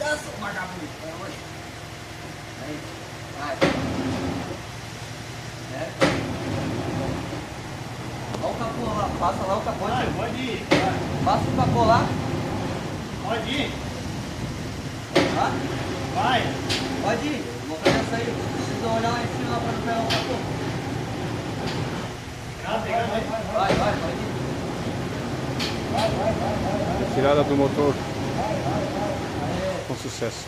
Desce, vagabundo. Aí, vai. Olha o capô lá, passa lá o capô. Vai, pode ir. Passa o capô lá. Pode ir. Tá? Vai. Pode ir. Vou fazer essa aí. Precisa olhar lá em cima para não pegar o capô. Vai, pode ir. Tirada do motor com sucesso.